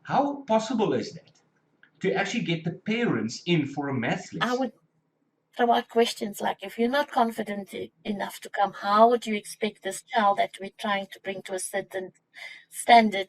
How possible is that to actually get the parents in for a math I lesson? would throw out questions like, if you're not confident enough to come, how would you expect this child that we're trying to bring to a certain standard,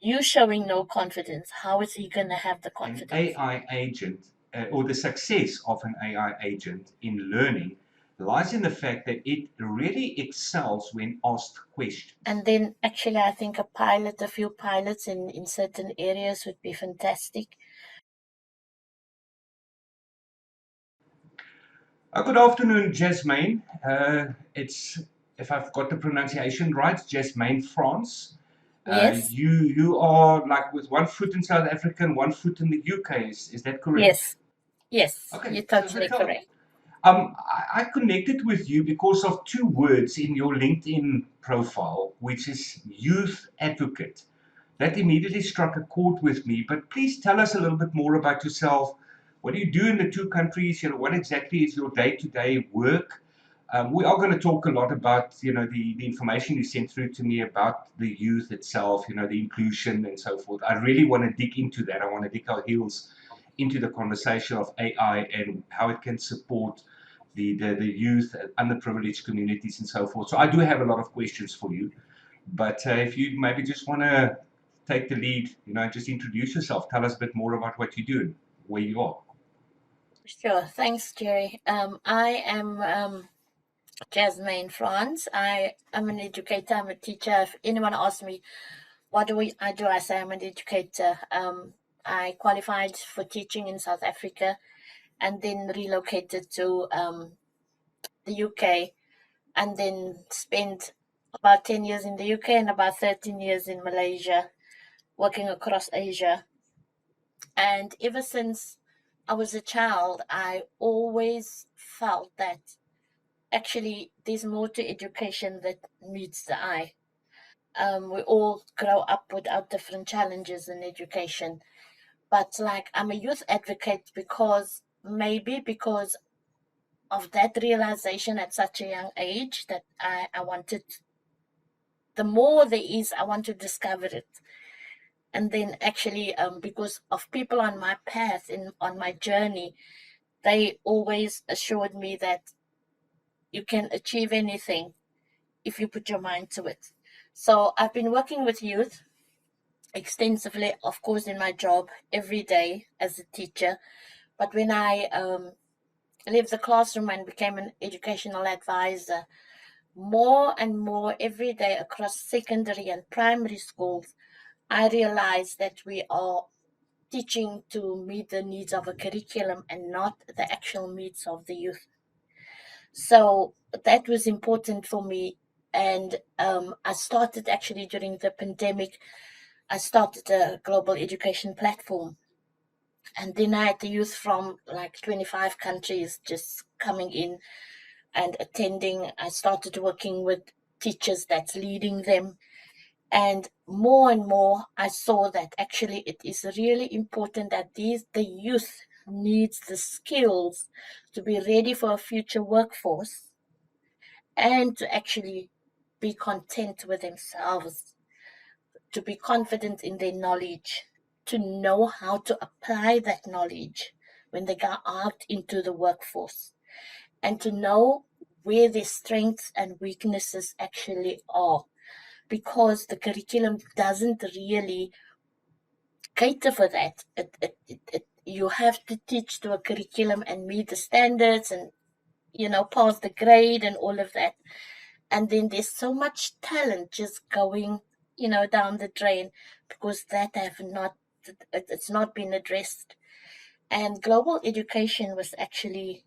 you showing no confidence, how is he going to have the An confidence? AI agent, or the success of an AI agent in learning, lies in the fact that it really excels when asked questions. And then actually, I think a few pilots in certain areas would be fantastic. Good afternoon, Jasmane. It's, if I've got the pronunciation right, Jasmane Frans. Yes, You are like with one foot in South Africa and one foot in the UK. Is that correct? yes, yes, Okay, you're so totally tell, correct. I connected with you because of two words in your LinkedIn profile, which is youth advocate. That immediately struck a chord with me. But please tell us a little bit more about yourself. What do you do in the two countries? What exactly is your day-to-day work? We are going to talk a lot about, the information you sent through to me about the youth itself, the inclusion and so forth. I really want to dig into that. I want to dig our heels into the conversation of AI and how it can support the youth, underprivileged communities and so forth. So I do have a lot of questions for you. But if you maybe just want to take the lead, just introduce yourself. Tell us a bit more about what you do, where you are. Sure, thanks, Jerry. I am Jasmine Frans. I am an educator. I'm a teacher. If anyone asks me I do, I say I'm an educator. I qualified for teaching in South Africa and then relocated to the UK and then spent about 10 years in the UK and about 13 years in Malaysia, working across Asia. And ever since I was a child, I always felt that actually there's more to education that meets the eye. We all grow up with our different challenges in education. But like I'm a youth advocate because maybe because of that realization at such a young age that I wanted, the more there is, I want to discover it. And then actually, because of people on my path and on my journey, they always assured me that you can achieve anything if you put your mind to it. So I've been working with youth extensively, of course, in my job every day as a teacher. But when I left the classroom and became an educational advisor, more and more every day across secondary and primary schools, I realized that we are teaching to meet the needs of a curriculum and not the actual needs of the youth. So that was important for me. And I started actually during the pandemic, I started a global education platform. And then I had the youth from like 25 countries just coming in and attending. I started working with teachers that's leading them. And more, I saw that actually it is really important that the youth needs the skills to be ready for a future workforce and to actually be content with themselves, to be confident in their knowledge, to know how to apply that knowledge when they go out into the workforce, and to know where their strengths and weaknesses actually are. Because the curriculum doesn't really cater for that. You have to teach to a curriculum and meet the standards and, pass the grade and all of that. And then there's so much talent just going, down the drain because that have not, it's not been addressed. And global education was actually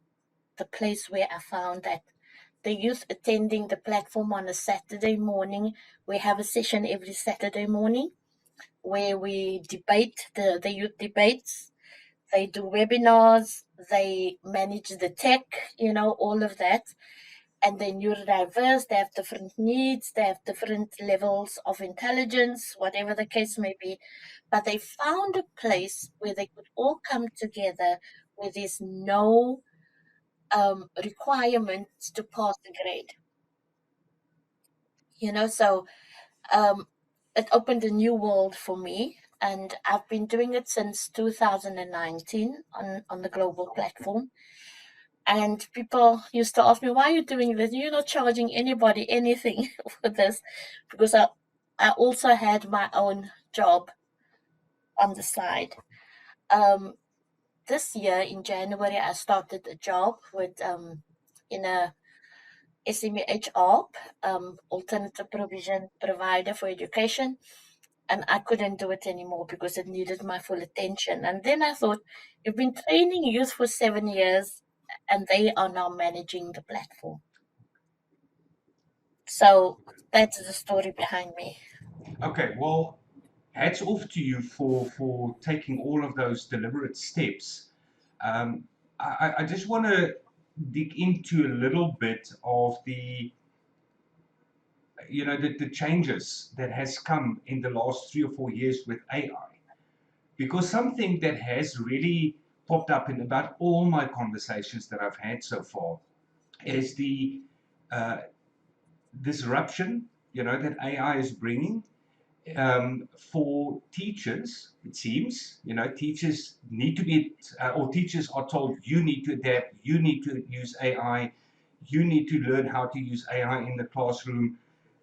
the place where I found that the youth attending the platform on a Saturday morning. We have a session every Saturday morning where we debate the youth debates. They do webinars, they manage the tech, all of that. And they're neurodiverse, they have different needs, they have different levels of intelligence, whatever the case may be. But they found a place where they could all come together where there's no requirements to pass the grade. So um, it opened a new world for me and I've been doing it since 2019 on the global platform. And people used to ask me, "Why are you doing this? You're not charging anybody anything for this," because I also had my own job on the side. Um, this year in January, I started a job with in a SMEHR, alternative provision provider for education, and I couldn't do it anymore because it needed my full attention. And then I thought, you've been training youth for 7 years, and they are now managing the platform. So that's the story behind me. Okay, well, hats off to you for taking all of those deliberate steps. Um, I just want to dig into a little bit of the changes that has come in the last 3 or 4 years with AI, because something that has really popped up in about all my conversations that I've had so far is the uh, disruption, that AI is bringing for teachers. It seems, teachers need to be, or teachers are told, you need to adapt, you need to use AI, you need to learn how to use AI in the classroom.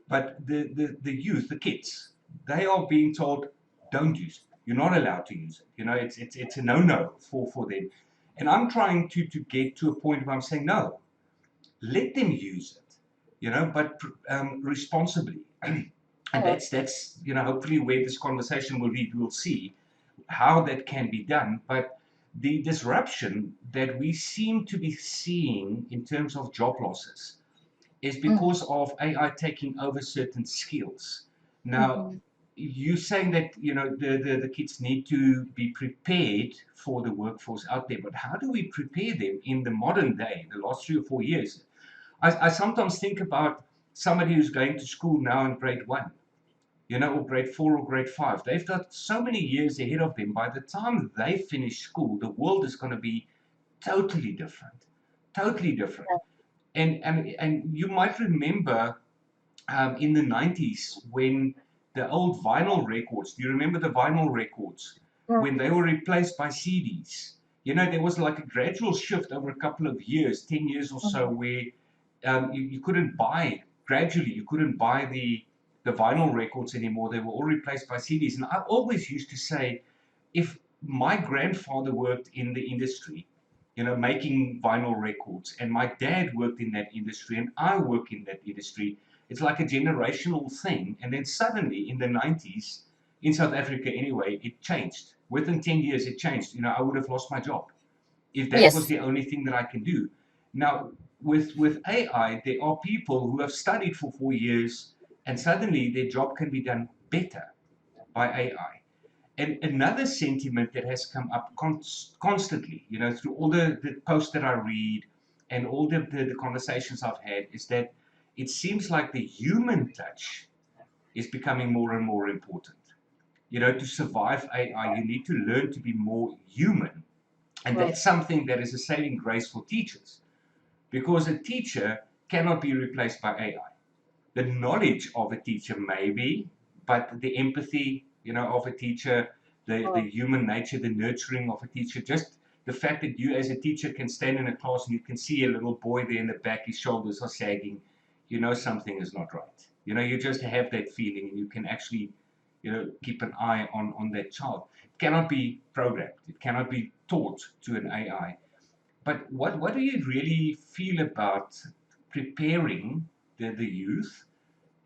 But the youth, the kids, they are being told, don't use it. You're not allowed to use it. It's a no-no for them. And I'm trying to get to a point where I'm saying, no, let them use it, but responsibly. And Mm, that's hopefully where this conversation will lead. We'll see how that can be done. But the disruption that we seem to be seeing in terms of job losses is mm, because of AI taking over certain skills. Now, mhm. you saying that the kids need to be prepared for the workforce out there, but how do we prepare them in the modern day, the last 3 or 4 years? I sometimes think about somebody who's going to school now in grade one, or grade four or grade five. They've got so many years ahead of them. By the time they finish school, the world is going to be totally different, totally different. And you might remember in the 90s when the old vinyl records, do you remember the vinyl records, Mm, when they were replaced by CDs? There was like a gradual shift over a couple of years, 10 years or so, mm, where you couldn't buy, gradually, you couldn't buy the vinyl records anymore. They were all replaced by CDs. And I always used to say, if my grandfather worked in the industry, making vinyl records, and my dad worked in that industry, and I work in that industry, it's like a generational thing. And then suddenly in the 90s, in South Africa anyway, it changed. Within 10 years, it changed. I would have lost my job if that was yes. the only thing that I can do. Now, with AI, there are people who have studied for 4 years, and suddenly their job can be done better by AI. And another sentiment that has come up constantly, through all the posts that I read and all the conversations I've had, is that it seems like the human touch is becoming more and more important. To survive AI, you need to learn to be more human. And Mm, that's something that is a saving grace for teachers, because a teacher cannot be replaced by AI. The knowledge of a teacher maybe, but the empathy, of a teacher, the mm, human nature, the nurturing of a teacher, just the fact that you as a teacher can stand in a class and you can see a little boy there in the back, his shoulders are sagging, something is not right. You just have that feeling, and you can actually, keep an eye on that child. It cannot be programmed. It cannot be taught to an AI. But what do you really feel about preparing the youth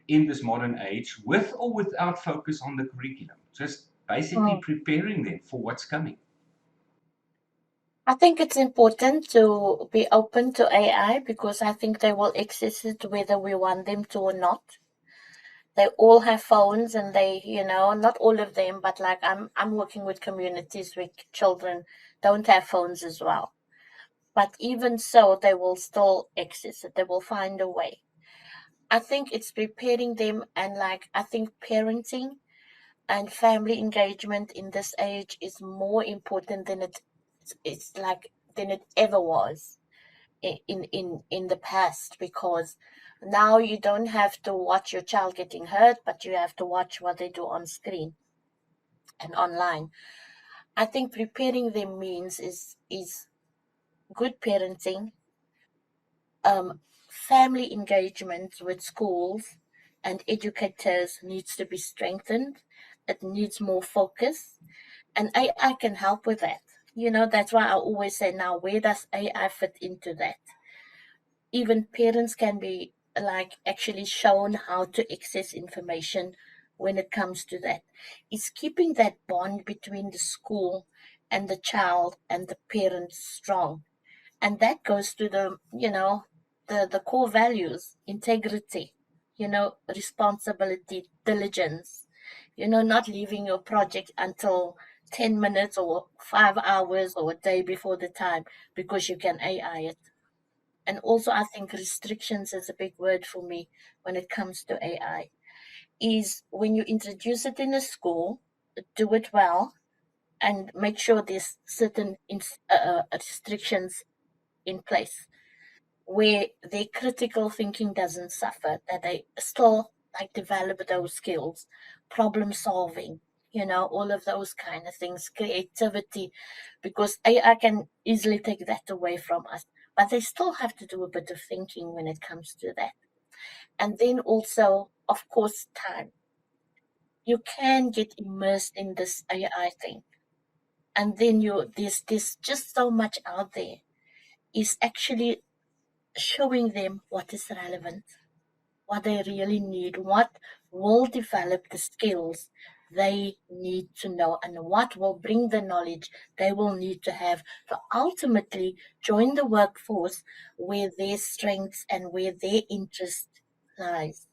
in this modern age, with or without focus on the curriculum? Just basically mm. preparing them for what's coming. I think it's important to be open to AI because I think they will access it whether we want them to or not. They all have phones and not all of them, but like I'm working with communities where children don't have phones as well. But even so, they will still access it. They will find a way. I think it's preparing them, and like I think parenting and family engagement in this age is more important than it's like than it ever was in the past, because now you don't have to watch your child getting hurt, but you have to watch what they do on screen. and online. I think preparing them means is good parenting, family engagement with schools and educators needs to be strengthened. It needs more focus, and AI can help with that. That's why I always say, now, where does AI fit into that? Even parents can be like actually shown how to access information when it comes to that. Is keeping that bond between the school and the child and the parents strong. And that goes to the core values: integrity, responsibility, diligence, not leaving your project until 10 minutes or 5 hours or a day before the time because you can AI it. And also, I think restrictions is a big word for me when it comes to AI. Is when you introduce it in a school, do it well and make sure there's certain restrictions in place where their critical thinking doesn't suffer, that they still like develop those skills, problem solving, all of those kind of things, creativity, because AI can easily take that away from us. But they still have to do a bit of thinking when it comes to that. And then also, of course, time. You can get immersed in this AI thing. And then there's just so much out there. Is actually showing them what is relevant, what they really need, what will develop the skills they need to know, and what will bring the knowledge they will need to have to ultimately join the workforce where their strengths and where their interest lies.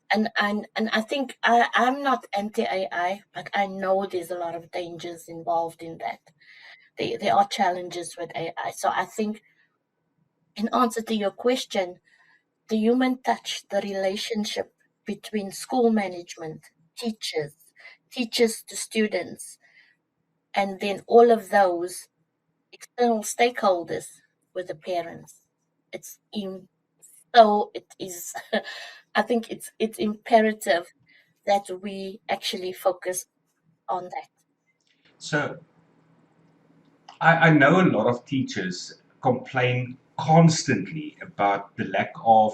And I think I'm not anti AI, but I know there's a lot of dangers involved in that. There are challenges with AI. So I think, in answer to your question, the human touch, the relationship between school management, teachers, teachers to students, and then all of those external stakeholders with the parents. It's so it is. I think it's imperative that we actually focus on that. So I know a lot of teachers complain constantly about the lack of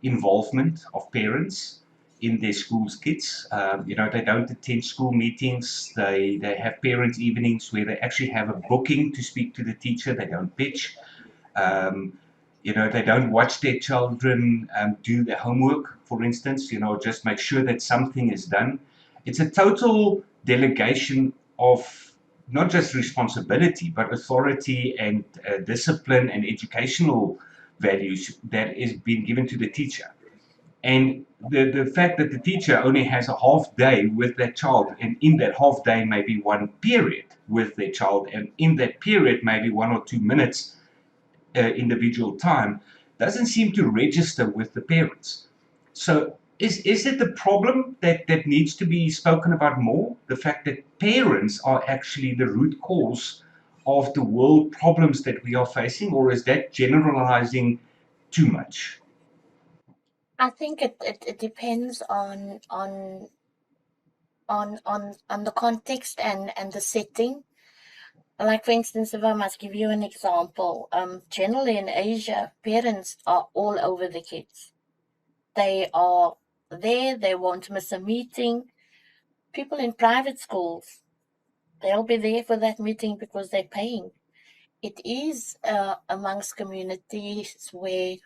involvement of parents in their school's kids. They don't attend school meetings. They have parents' evenings where they actually have a booking to speak to the teacher. They don't pitch. Um, they don't watch their children do their homework, for instance, just make sure that something is done. It's a total delegation of not just responsibility, but authority and discipline and educational values that is being given to the teacher. And the fact that the teacher only has a half day with that child, and in that half day, maybe one period with their child, and in that period, maybe 1 or 2 minutes individual time, doesn't seem to register with the parents. So is it the problem that needs to be spoken about more? The fact that parents are actually the root cause of the world problems that we are facing, or is that generalizing too much? I think it depends on the context and the setting. Like, for instance, if I must give you an example, generally in Asia, parents are all over the kids. They are there, they won't miss a meeting. People in private schools, they'll be there for that meeting because they're paying. It is amongst communities where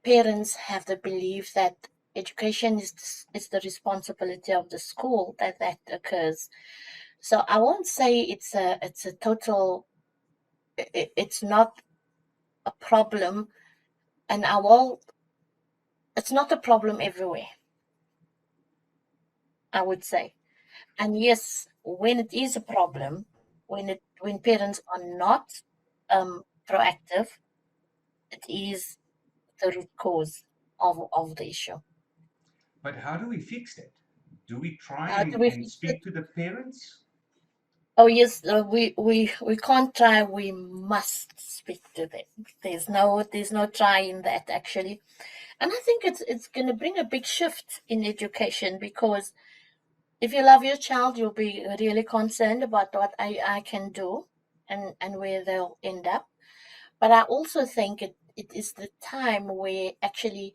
parents have the belief that education is the responsibility of the school, that occurs. So I won't say it's a total. It's not a problem, and I will. It's not a problem everywhere, I would say. And yes, when it is a problem, when parents are not proactive, it is the root cause of the issue. But how do we fix that? Do we try How do and, we and fix it? speak to the parents? Oh yes, we can't try. We must speak to them. There's no try in that, actually. And I think it's going to bring a big shift in education, because If you love your child, you'll be really concerned about what I can do and where they'll end up. But I also think it is the time where actually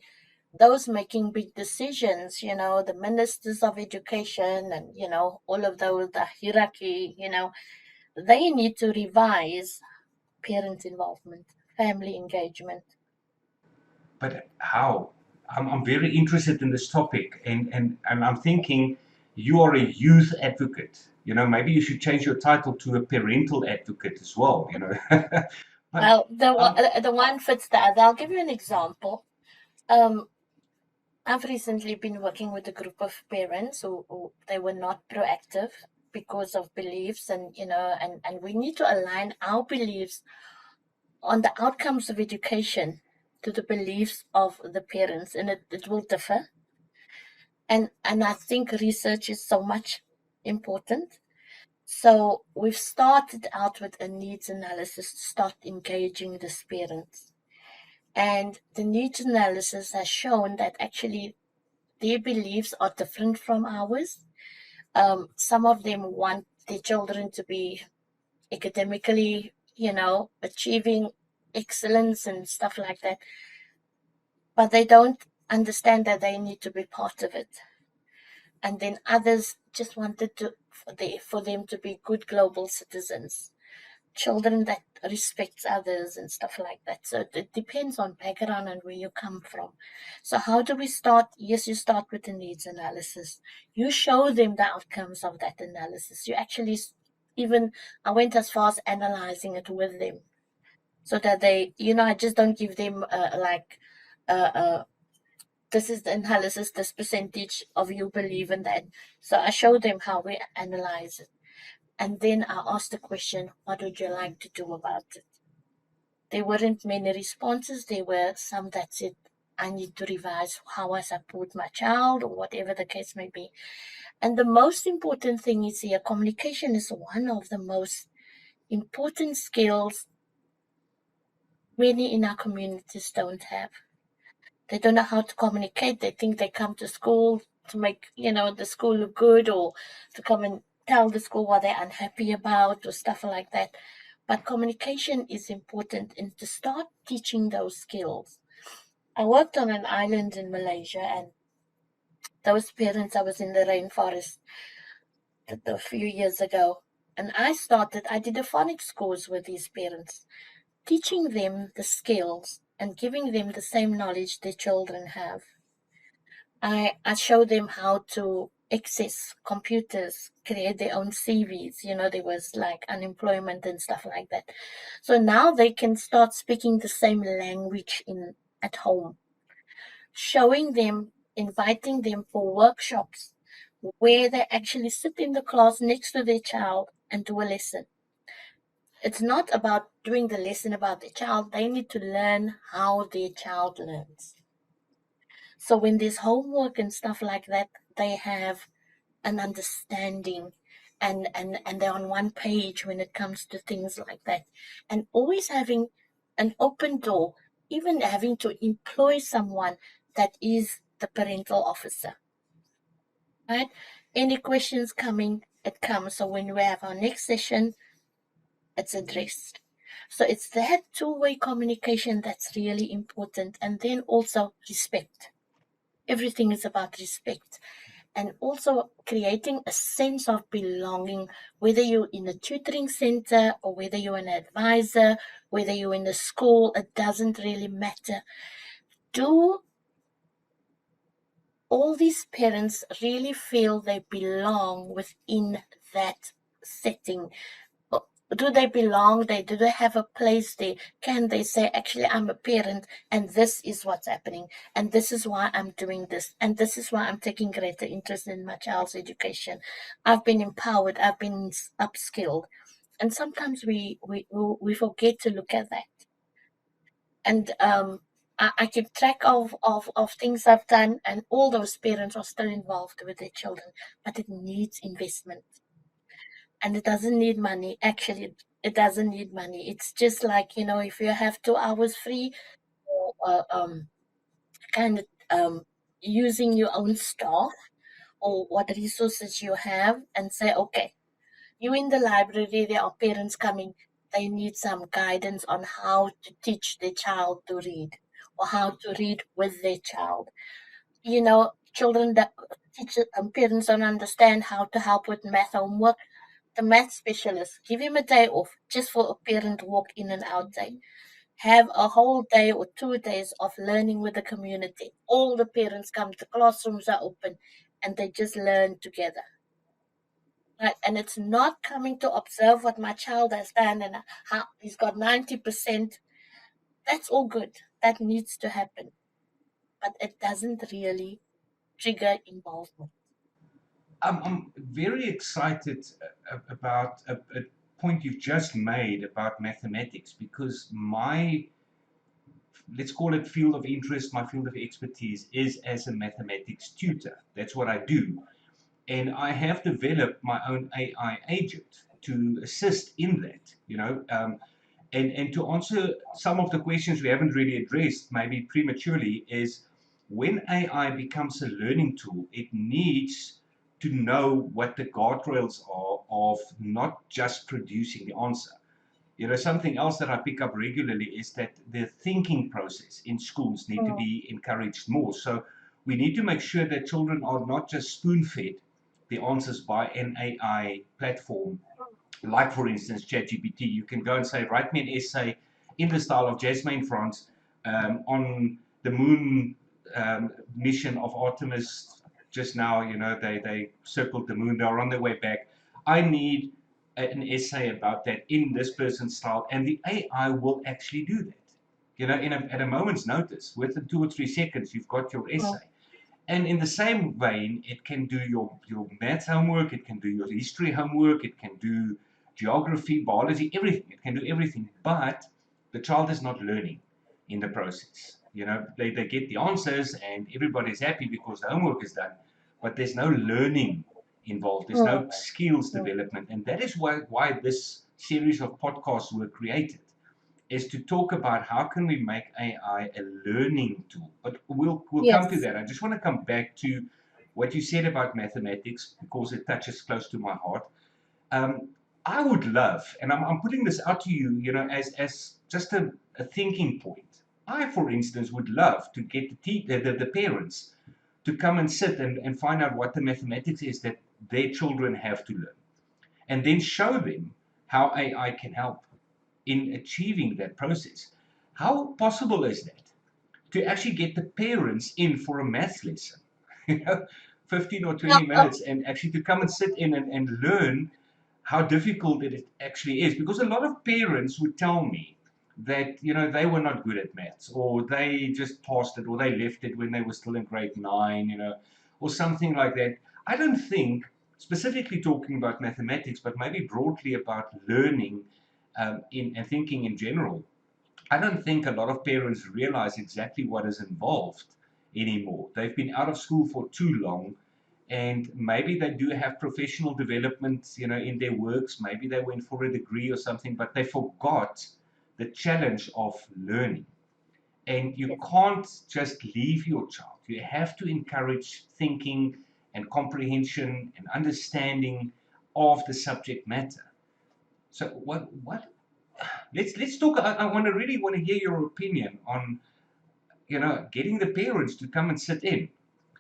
those making big decisions, the ministers of education and, all of those, the hierarchy, they need to revise parent involvement, family engagement. But how? I'm very interested in this topic, and I'm thinking you are a youth advocate. Maybe you should change your title to a parental advocate as well. But Well, um, the one fits the other. I'll give you an example. Um, I've recently been working with a group of parents who they were not proactive because of beliefs, and and we need to align our beliefs on the outcomes of education to the beliefs of the parents, and it will differ. And I think research is so much important. So we've started out with a needs analysis to start engaging the parents. And the needs analysis has shown that actually their beliefs are different from ours. Some of them want their children to be academically, achieving excellence and stuff like that, but they don't understand that they need to be part of it. And then others just wanted for them to be good global citizens, children that respects others and stuff like that. So it depends on background and where you come from. So how do we start? Yes, you start with the needs analysis. You show them the outcomes of that analysis. You actually even I went as far as analyzing it with them, so that they, I just don't give them like uh, this is the analysis, this percentage of you believe in that. So I show them how we analyze it. And then I ask the question, what would you like to do about it? There weren't many responses. There were some that said, I need to revise how I support my child, or whatever the case may be. And the most important thing is here, communication is one of the most important skills many in our communities don't have. They don't know how to communicate. They think they come to school to make, the school look good, or to come and tell the school what they're unhappy about or stuff like that. But communication is important, and to start teaching those skills. I worked on an island in Malaysia, and those parents, I was in the rainforest a few years ago, and I did a phonics course with these parents, teaching them the skills and giving them the same knowledge their children have. I showed them how to access computers, create their own CVs. There was like unemployment and stuff like that. So now they can start speaking the same language in at home, showing them, inviting them for workshops where they actually sit in the class next to their child and do a lesson. It's not about doing the lesson about the child. They need to learn how their child learns. So when there's homework and stuff like that, they have an understanding, and they're on one page when it comes to things like that. And always having an open door, even having to employ someone that is the parental officer, right? Any questions coming, it comes. So when we have our next session, it's addressed. So it's that two-way communication that's really important. And then also respect. Everything is about respect, and also creating a sense of belonging, whether you're in a tutoring center or whether you're an advisor, whether you're in a school, it doesn't really matter. Do all these parents really feel they belong within that setting? Do they belong there? Do they have a place there? Can they say, actually, I'm a parent and this is what's happening, and this is why I'm doing this, and this is why I'm taking greater interest in my child's education. I've been empowered, I've been upskilled. And sometimes we forget to look at that. And I keep track of things I've done, and all those parents are still involved with their children, but it needs investment, and it doesn't need money. Actually, it doesn't need money. It's just like, if you have 2 hours free, or kind of using your own staff, or what resources you have, and say, okay, you in the library, there are parents coming, they need some guidance on how to teach their child to read or how to read with their child. Children that teachers and parents don't understand how to help with math homework. The math specialist, give him a day off just for a parent walk in and out day. Have a whole day or 2 days of learning with the community. All the parents come, the classrooms are open, and they just learn together. Right? And it's not coming to observe what my child has done and how he's got 90%. That's all good. That needs to happen. But it doesn't really trigger involvement. I'm very excited about a point you've just made about mathematics, because my, let's call it, field of interest, my field of expertise is as a mathematics tutor. That's what I do. And I have developed my own AI agent to assist in that, and to answer some of the questions we haven't really addressed, maybe prematurely, is when AI becomes a learning tool, it needs to know what the guardrails are of not just producing the answer. Something else that I pick up regularly is that the thinking process in schools need to Mm. be encouraged more. So we need to make sure that children are not just spoon-fed the answers by an AI platform, like for instance ChatGPT. You can go and say, write me an essay in the style of Jasmane Frans on the moon mission of Artemis. Just now, they circled the moon. They're on their way back. I need an essay about that in this person's style, and the AI will actually do that. At a moment's notice, within 2 or 3 seconds, you've got your Mm. essay. And in the same vein, it can do your math homework, it can do your history homework, it can do geography, biology, everything. It can do everything, but the child is not learning in the process. They get the answers and everybody's happy because the homework is done, but there's no learning involved. There's Mm. no skills Mm. development. And that is why this series of podcasts were created, is to talk about how can we make AI a learning tool. But we'll come to Yes. that. I just want to come back to what you said about mathematics because it touches close to my heart. Um, I would love, and I'm putting this out to you, as just a thinking point. I, for instance, would love to get the parents to come and sit and find out what the mathematics is that their children have to learn, and then show them how AI can help in achieving that process. How possible is that? To actually get the parents in for a maths lesson, you know, 15 or Yeah. 20 minutes, and actually to come and sit in and learn how difficult it actually is. Because a lot of parents would tell me that, they were not good at maths, or they just passed it, or they left it when they were still in grade 9, or something like that. I don't think, specifically talking about mathematics, but maybe broadly about learning and thinking in general, I don't think a lot of parents realize exactly what is involved anymore. They've been out of school for too long, and maybe they do have professional development, in their works. Maybe they went for a degree or something, but they forgot the challenge of learning. And you Yes. can't just leave your child. You have to encourage thinking and comprehension and understanding of the subject matter. So what let's talk. I want to really want to hear your opinion on, getting the parents to come and sit in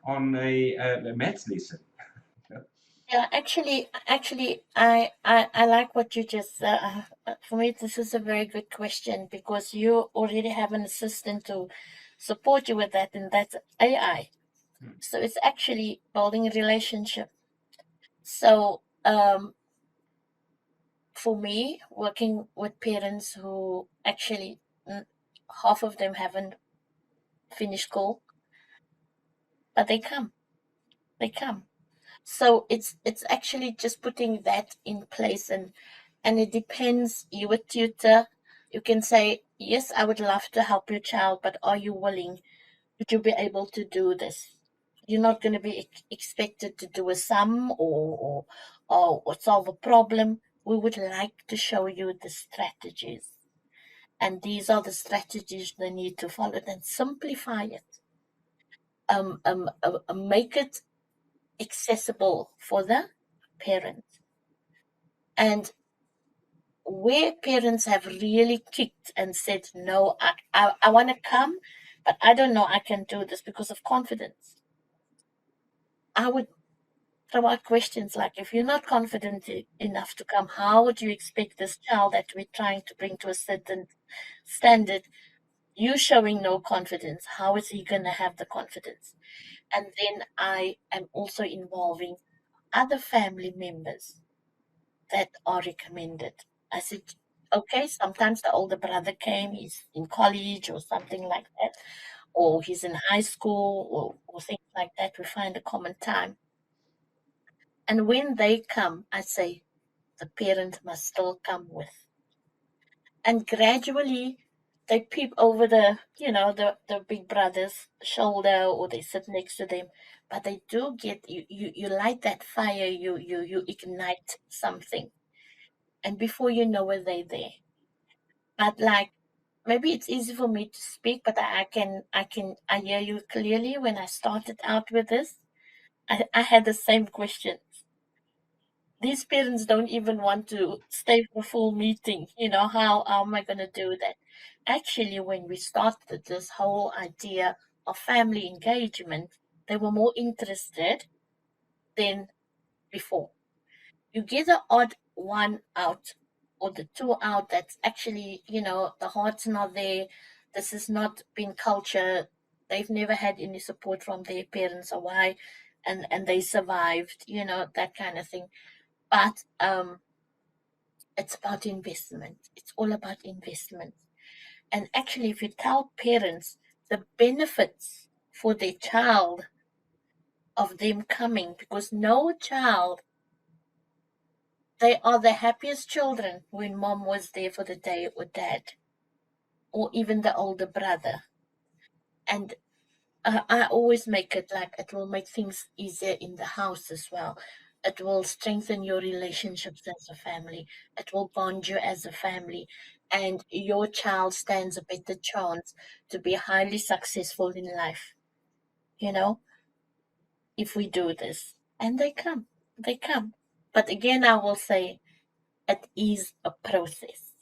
on a maths lesson. Yeah, actually, I like what you just. For me, this is a very good question because you already have an assistant to support you with that, and that's AI. So it's actually building a relationship. So, for me, working with parents who actually, half of them haven't finished school, but they come. So it's actually just putting that in place, and it depends. You a tutor, you can say, yes, I would love to help your child, but are you willing? Would you be able to do this? You're not going to be expected to do a sum or solve a problem. We would like to show you the strategies, and these are the strategies they need to follow. Then simplify it. Make it accessible for the parents. And where parents have really kicked and said, no, I want to come, but I don't know I can do this because of confidence. I would throw out questions like, if you're not confident enough to come, how would you expect this child that we're trying to bring to a certain standard, you showing no confidence, how is he going to have the confidence? And then I am also involving other family members that are recommended. I said, okay, sometimes the older brother came, he's in college or something like that, or he's in high school or things like that. We find a common time. And when they come, I say, the parent must still come with. And gradually, they peep over the big brother's shoulder, or they sit next to them. But they do get you light that fire, you ignite something. And before you know it, they're there. But like, maybe it's easy for me to speak, but I hear you clearly. When I started out with this, I had the same question. These parents don't even want to stay for full meeting. How am I going to do that? Actually, when we started this whole idea of family engagement, they were more interested than before. You get the odd one out or the two out that's actually, the heart's not there. This has not been culture. They've never had any support from their parents or why, and they survived, that kind of thing. But it's about investment. It's all about investment. And actually, if you tell parents the benefits for their child of them coming, because no child, they are the happiest children when mom was there for the day or dad, or even the older brother. And I always make it like it will make things easier in the house as well. It will strengthen your relationships as a family. It will bond you as a family. And your child stands a better chance to be highly successful in life, you know, if we do this. And they come. They come. But again, I will say it is a process.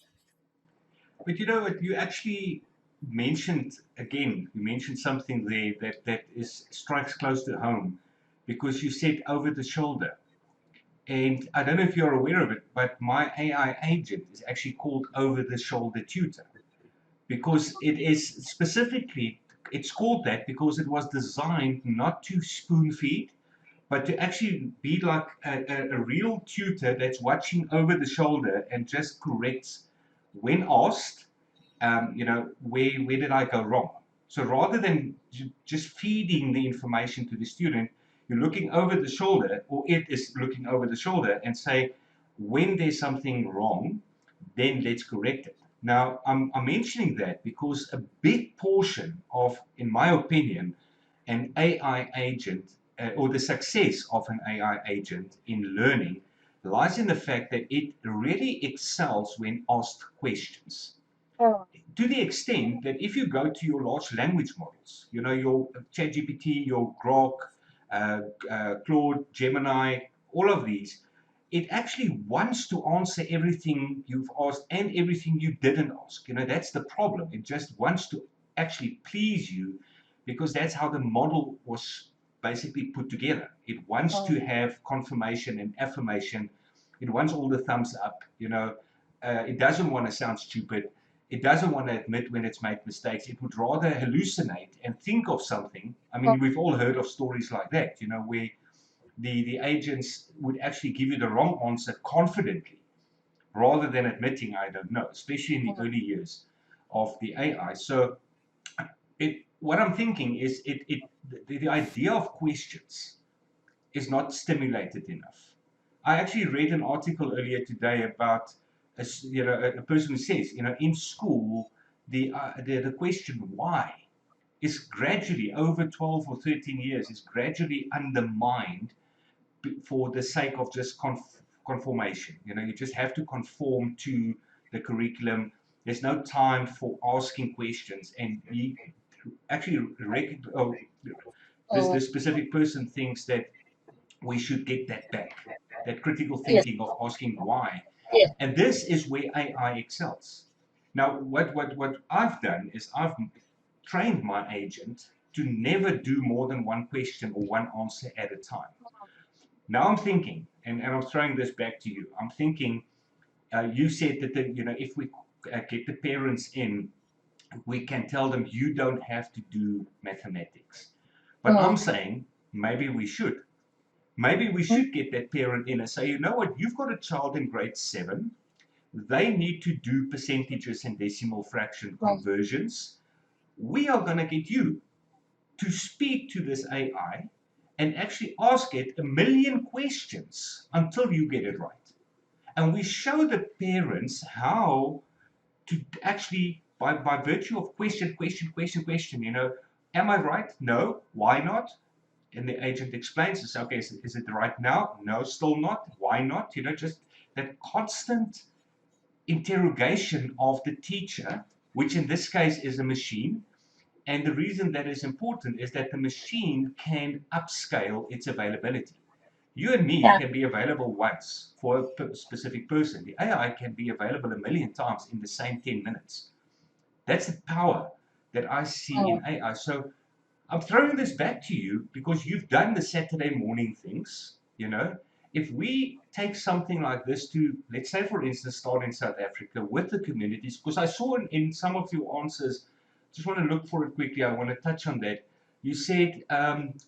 But you know what? You actually mentioned again. You mentioned something there that is strikes close to home, because you said over the shoulder. And I don't know if you're aware of it, but my AI agent is actually called over the shoulder tutor, because it is specifically, it's called that because it was designed not to spoon feed, but to actually be like a real tutor that's watching over the shoulder and just corrects when asked, where did I go wrong? So rather than just feeding the information to the student, you're looking over the shoulder, or it is looking over the shoulder and say, when there's something wrong, then let's correct it. Now, I'm mentioning that because a big portion of, in my opinion, an AI agent, or the success of an AI agent in learning, lies in the fact that it really excels when asked questions, Oh, to the extent that if you go to your large language models, your ChatGPT, your Grok, Claude, Gemini, all of these, it actually wants to answer everything you've asked and everything you didn't ask. That's the problem. It just wants to actually please you, because that's how the model was basically put together. It wants oh, to have confirmation and affirmation. It wants all the thumbs up. It doesn't want to sound stupid. It doesn't want to admit when it's made mistakes. It would rather hallucinate and think of something. I oh, mean, we've all heard of stories like that, where the agents would actually give you the wrong answer confidently rather than admitting, I don't know, especially in the oh, early years of the AI. So what I'm thinking is the idea of questions is not stimulated enough. I actually read an article earlier today about a person who says, in school, the question why is gradually, over 12 or 13 years, is gradually undermined for the sake of just conformation. You just have to conform to the curriculum. There's no time for asking questions, and he actually, oh, this oh, specific person thinks that we should get that back, that critical Yes. thinking of asking why. Yes. And this is where AI excels. Now, what I've done is I've trained my agent to never do more than one question or one answer at a time. Now I'm thinking, and I'm throwing this back to you. I'm thinking, you said that if we get the parents in, we can tell them you don't have to do mathematics. But I'm Mm. saying maybe we should. Maybe we Mm. should get that parent in and say, you know what, you've got a child in grade 7. They need to do percentages and decimal fraction Mm. conversions. We are going to get you to speak to this AI and actually ask it a million questions until you get it right. And we show the parents how to actually, by virtue of question, am I right? No. Why not? And the agent explains this. Okay, is it right now? No, still not. Why not? Just that constant interrogation of the teacher, which in this case is a machine. And the reason that is important is that the machine can upscale its availability. You and me Yeah. can be available once for a specific person. The AI can be available a million times in the same 10 minutes. That's the power that I see in Mm. AI. So I'm throwing this back to you because you've done the Saturday morning things. If we take something like this to, let's say, for instance, start in South Africa with the communities, because I saw in some of your answers, just want to look for it quickly. I want to touch on that. You said,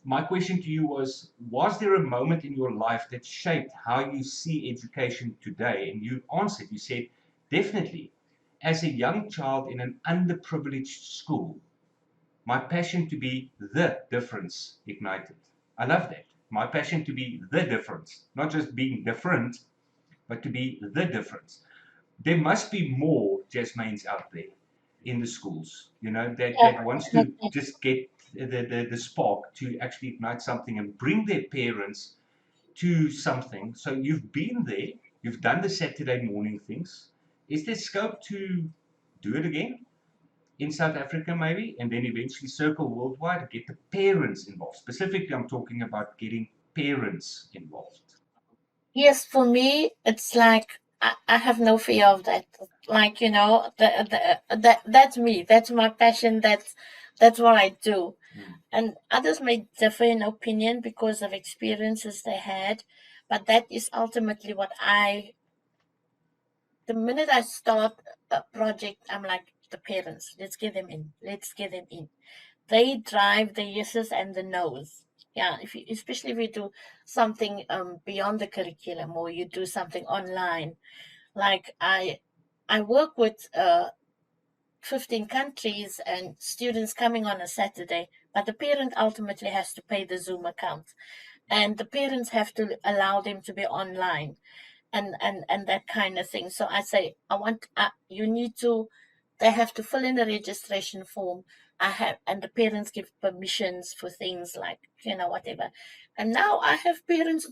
my question to you was there a moment in your life that shaped how you see education today? And you answered, you said, definitely. As a young child in an underprivileged school, my passion to be the difference ignited. I love that. My passion to be the difference, not just being different, but to be the difference. There must be more Jasmanes out there in the schools, Yeah. that wants to Definitely. just get the spark to actually ignite something and bring their parents to something. So you've been there, you've done the Saturday morning things. Is there scope to do it again? In South Africa, maybe, and then eventually circle worldwide to get the parents involved. Specifically, I'm talking about getting parents involved. Yes, for me, it's like I have no fear of that. Like, that's me. That's my passion. That's what I do. Mm. And others may differ in opinion because of experiences they had, but that is ultimately what the minute I start a project, I'm like, the parents, let's get them in. Let's get them in. They drive the yeses and the nos. Yeah, especially if you do something beyond the curriculum or you do something online. Like I work with 15 countries and students coming on a Saturday, but the parent ultimately has to pay the Zoom account, and the parents have to allow them to be online and that kind of thing. So I say, I want you need to. They have to fill in a registration form. I have, and the parents give permissions for things like whatever. And now I have parents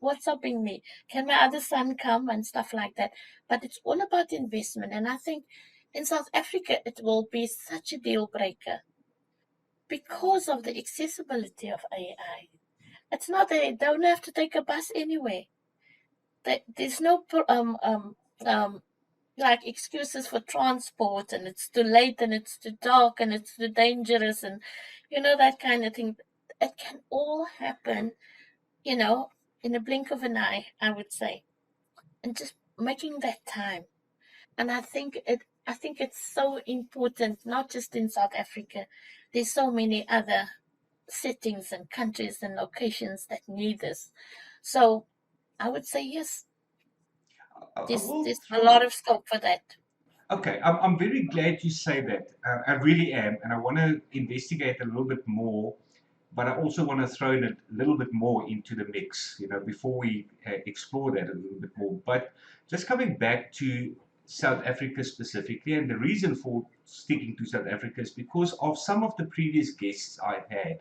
WhatsApping me. Can my other son come and stuff like that? But it's all about investment, and I think in South Africa it will be such a deal breaker because of the accessibility of AI. It's not they don't have to take a bus anywhere. There's no um like excuses for transport, and it's too late and it's too dark and it's too dangerous, and that kind of thing. It can all happen, you know in a blink of an eye, I would say. And just making that time. And I think it's so important, not just in South Africa. There's so many other settings and countries and locations that need this. So I would say yes. I will There's a throw. lot of scope for that. Okay, I'm very glad you say that. I really am, and I want to investigate a little bit more. But I also want to throw in a little bit more into the mix, before we explore that a little bit more. But just coming back to South Africa specifically, and the reason for sticking to South Africa is because of some of the previous guests I had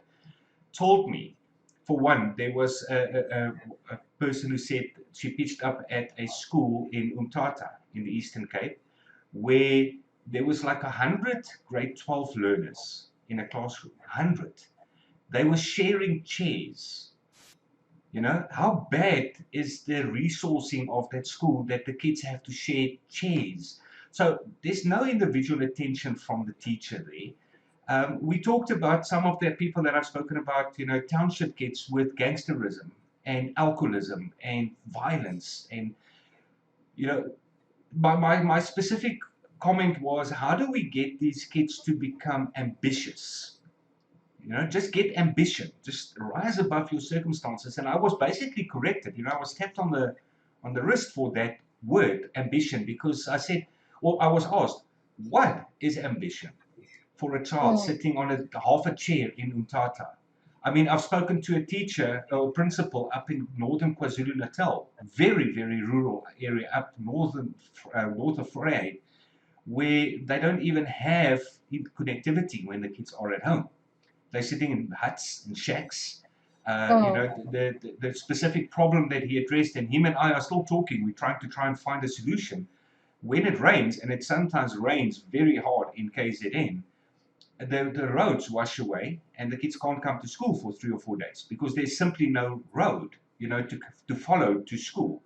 told me. For one, there was a person who said she pitched up at a school in Umtata in the Eastern Cape, where there was like 100 grade 12 learners in a classroom. 100. They were sharing chairs. You know, how bad is the resourcing of that school that the kids have to share chairs? So there's no individual attention from the teacher there. We talked about some of the people that I've spoken about, you know, township kids with gangsterism and alcoholism and violence. And, you know, my specific comment was, how do we get these kids to become ambitious? You know, just get ambition, just rise above your circumstances. And I was basically corrected. You know, I was tapped on the wrist for that word, ambition, because I said, or I was asked, what is ambition for a child Mm. sitting on half a chair in Untata? I mean, I've spoken to a teacher or a principal up in northern KwaZulu Natal, very, very rural area up north of Frey, where they don't even have connectivity when the kids are at home. They're sitting in huts and shacks. You Mm. know, the specific problem that he addressed, and him and I are still talking. We're trying to find a solution. When it rains, and it sometimes rains very hard in KZN, the roads wash away, and the kids can't come to school for 3 or 4 days because there's simply no road, you know, to follow to school,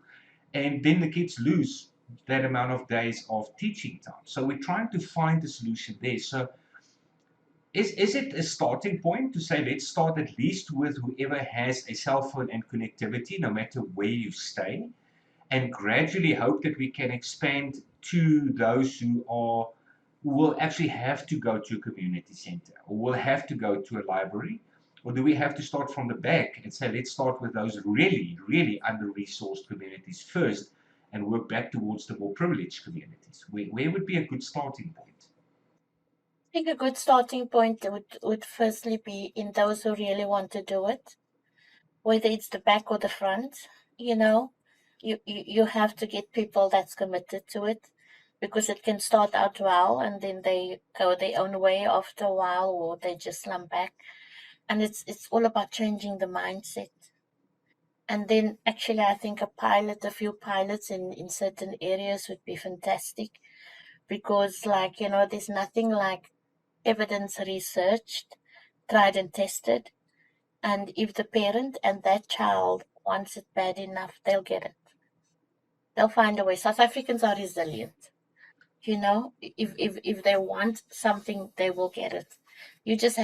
and then the kids lose that amount of days of teaching time. So we're trying to find a solution there. So is it a starting point to say let's start at least with whoever has a cell phone and connectivity, no matter where you stay, and gradually hope that we can expand to those who will actually have to go to a community center or will have to go to a library? Or do we have to start from the back and say let's start with those really, really under-resourced communities first and work back towards the more privileged communities? Where would be a good starting point? I think a good starting point would firstly be in those who really want to do it, whether it's the back or the front. You know, you have to get people that's committed to it, because it can start out well and then they go their own way after a while, or they just slump back. And it's all about changing the mindset. And then actually, I think a few pilots in certain areas would be fantastic, because, like, there's nothing like evidence researched, tried and tested. And if the parent and that child wants it bad enough, they'll get it. They'll find a way. South Africans are resilient. If they want something, they will get it. You just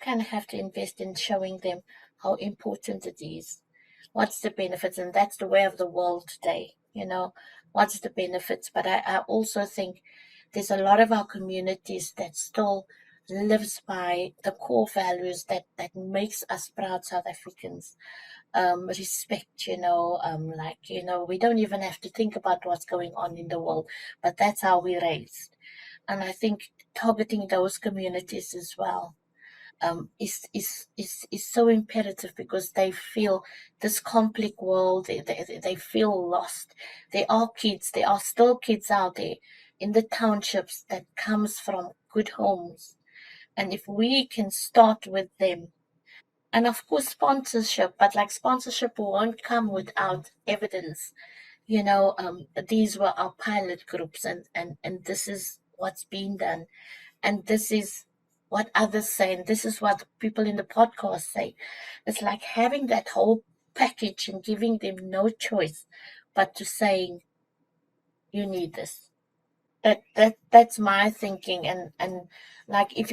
kind of have to invest in showing them how important it is. What's the benefits? And that's the way of the world today. What's the benefits? But I also think there's a lot of our communities that still lives by the core values that makes us proud South Africans. Respect, we don't even have to think about what's going on in the world, but that's how we're raised. And I think targeting those communities as well, is so imperative, because they feel this complex world. They feel lost. There are still kids out there in the townships that comes from good homes. And if we can start with them, and of course sponsorship, but like sponsorship won't come without evidence. These were our pilot groups, and this is what's being done, and this is what others say, and this is what people in the podcast say. It's like having that whole package and giving them no choice but to saying, you need this. That's my thinking. And like, if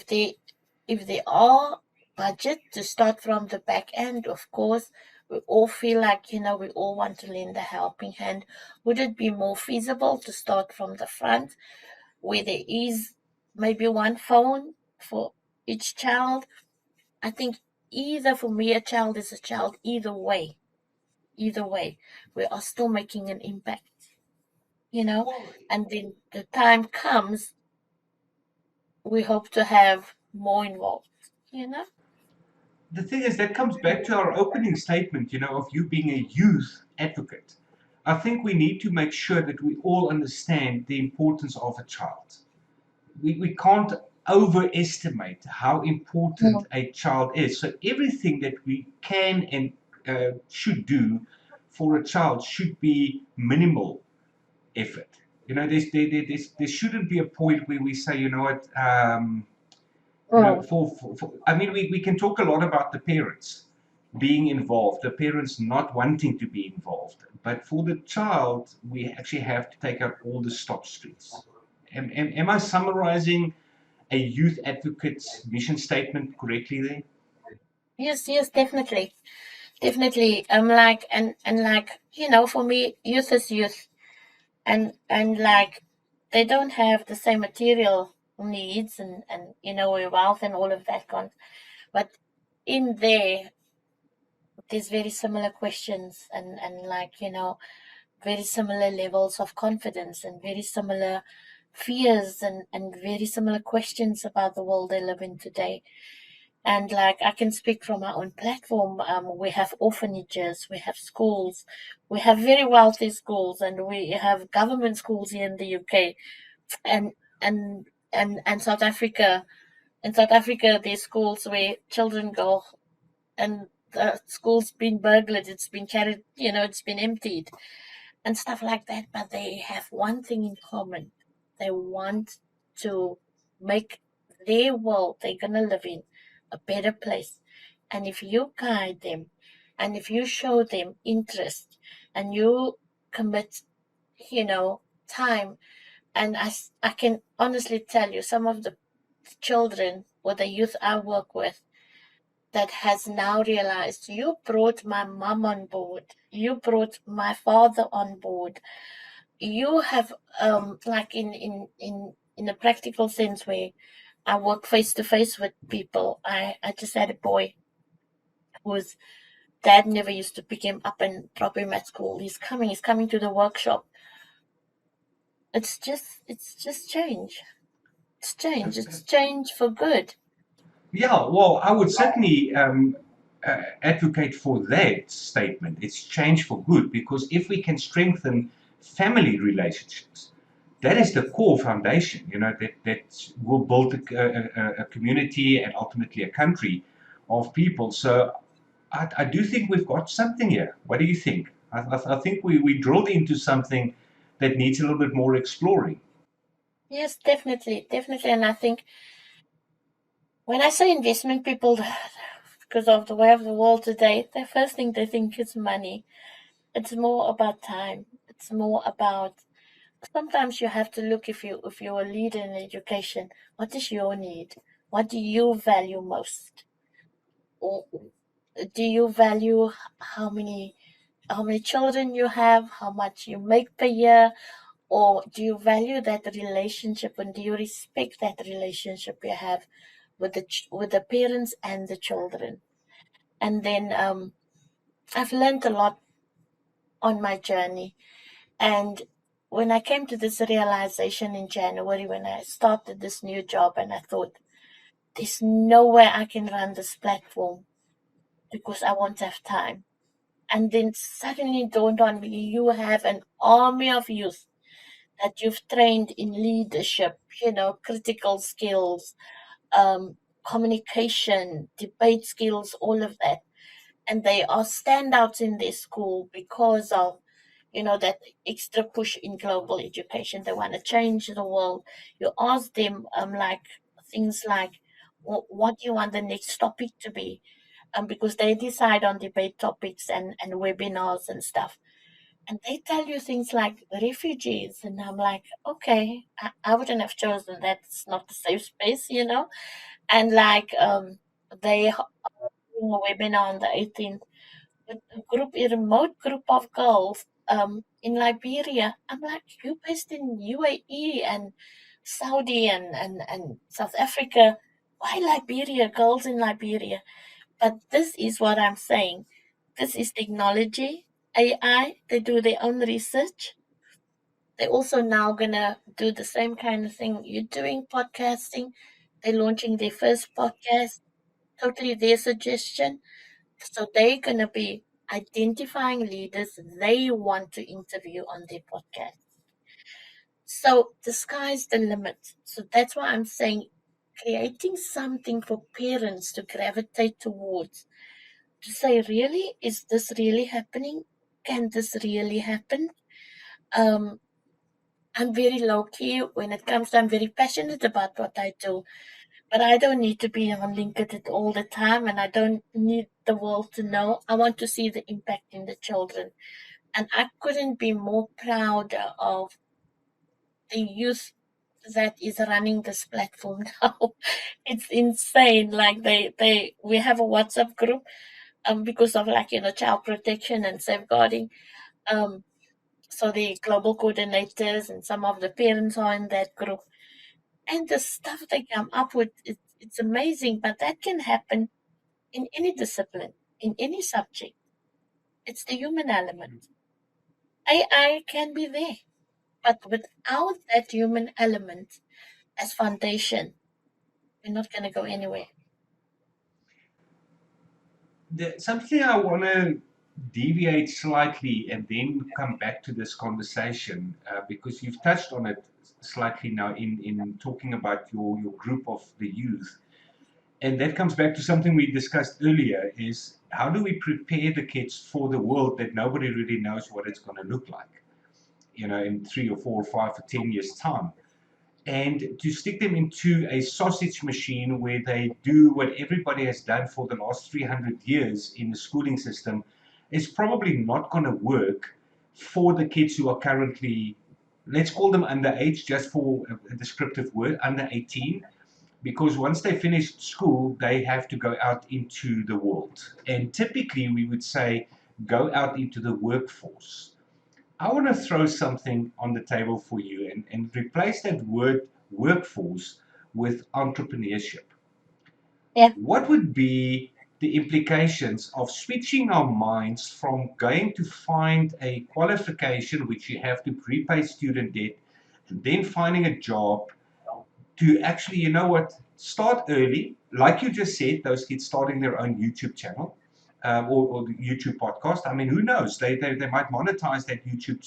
they are budget to start from the back end, of course we all feel like, we all want to lend a helping hand. Would it be more feasible to start from the front, where there is maybe one phone for each child? I think either, for me, a child is a child, either way we are still making an impact, you know Well, and then the time comes, we hope to have more involved, you know the thing is, that comes back to our opening statement, you know, of you being a youth advocate. I think we need to make sure that we all understand the importance of a child. We can't overestimate how important Mm. a child is. So everything that we can and should do for a child should be minimal effort. You know, there shouldn't be a point where we say, you know what, you know, Mm. I mean, we can talk a lot about the parents. being involved, the parents not wanting to be involved. But for the child, we actually have to take out all the stop streets. Am I summarizing a youth advocate's mission statement correctly there? Yes, yes, definitely. Definitely. And like, for me, youth is youth. And like, they don't have the same material needs and wealth and all of that but in there there's very similar questions and like, very similar levels of confidence and very similar fears and very similar questions about the world they live in today. And like, I can speak from our own platform. We have orphanages, we have schools, we have very wealthy schools, and we have government schools here in the UK, and and South Africa. In South Africa, there's schools where children go, and the school's been burglared, it's been carried, it's been emptied, and stuff like that. But they have one thing in common: they want to make their world they're gonna live in a better place. And if you guide them, and if you show them interest, and you commit, time, and I can honestly tell you, some of the children or the youth I work with that has now realized, you brought my mom on board, you brought my father on board, you have like in a practical sense, where I work face to face with people. I just had a boy whose dad never used to pick him up and drop him at school. He's coming to the workshop. It's just change. It's change for good. Yeah, well, I would certainly advocate for that statement. It's change for good, because if we can strengthen family relationships, that is the core foundation, that will build a community and ultimately a country of people. So I do think we've got something here. What do you think? I think we drilled into something that needs a little bit more exploring. Yes, definitely, definitely. And I think when I say investment, people, because of the way of the world today, the first thing they think is money. It's more about time. It's more about, sometimes you have to look, if you're a leader in education, what is your need? What do you value most? Or do you value how many children you have, how much you make per year, or do you value that relationship, and do you respect that relationship you have with the parents and the children? And then I've learned a lot on my journey. And when I came to this realization in January, when I started this new job, and I thought, there's no way I can run this platform because I won't have time. And then suddenly dawned on me, you have an army of youth that you've trained in leadership, critical skills, um, communication, debate skills, all of that. And they are standouts in their school because of, that extra push in global education. They want to change the world. You ask them, like, things like, what do you want the next topic to be? Because they decide on debate topics and webinars and stuff. And they tell you things like refugees. And I'm like, okay, I wouldn't have chosen that. It's not a safe space. And like, they doing a webinar on the 18th with a remote group of girls in Liberia. I'm like, you based in UAE and Saudi and South Africa. Why Liberia? Girls in Liberia. But this is what I'm saying. This is technology, AI. They do their own research. They're also now gonna do the same kind of thing you're doing, podcasting. They're launching their first podcast, totally their suggestion. So they're gonna be identifying leaders they want to interview on their podcast. So the sky's the limit. So that's why I'm saying, creating something for parents to gravitate towards, to say, really, is this really happening? Can this really happen? Um, I'm very low key when it comes to, I'm very passionate about what I do, But I don't need to be on LinkedIn all the time, and I don't need the world to know. I want to see the impact in the children. And I couldn't be more proud of the youth that is running this platform now. It's insane. Like we have a WhatsApp group because of, like, child protection and safeguarding. Um so the global coordinators and some of the parents are in that group. And the stuff they come up with, it's amazing. But that can happen in any discipline, in any subject. It's the human element. AI can be there, but without that human element as foundation, we're not going to go anywhere. Something I want to deviate slightly and then come back to this conversation, because you've touched on it slightly now in talking about your group of the youth. And that comes back to something we discussed earlier, is how do we prepare the kids for the world that nobody really knows what it's going to look like, in 3 or 4 or 5 or 10 years time. And to stick them into a sausage machine where they do what everybody has done for the last 300 years in the schooling system is probably not going to work for the kids who are currently, let's call them underage, just for a descriptive word, under 18, because once they finish school, they have to go out into the world. And typically, we would say, go out into the workforce. I want to throw something on the table for you and replace that word workforce with entrepreneurship. Yeah, What would be the implications of switching our minds from going to find a qualification which you have to prepay student debt and then finding a job, to actually, start early, like you just said, those kids starting their own YouTube channel, or the YouTube podcast. I mean, who knows? They might monetize that YouTube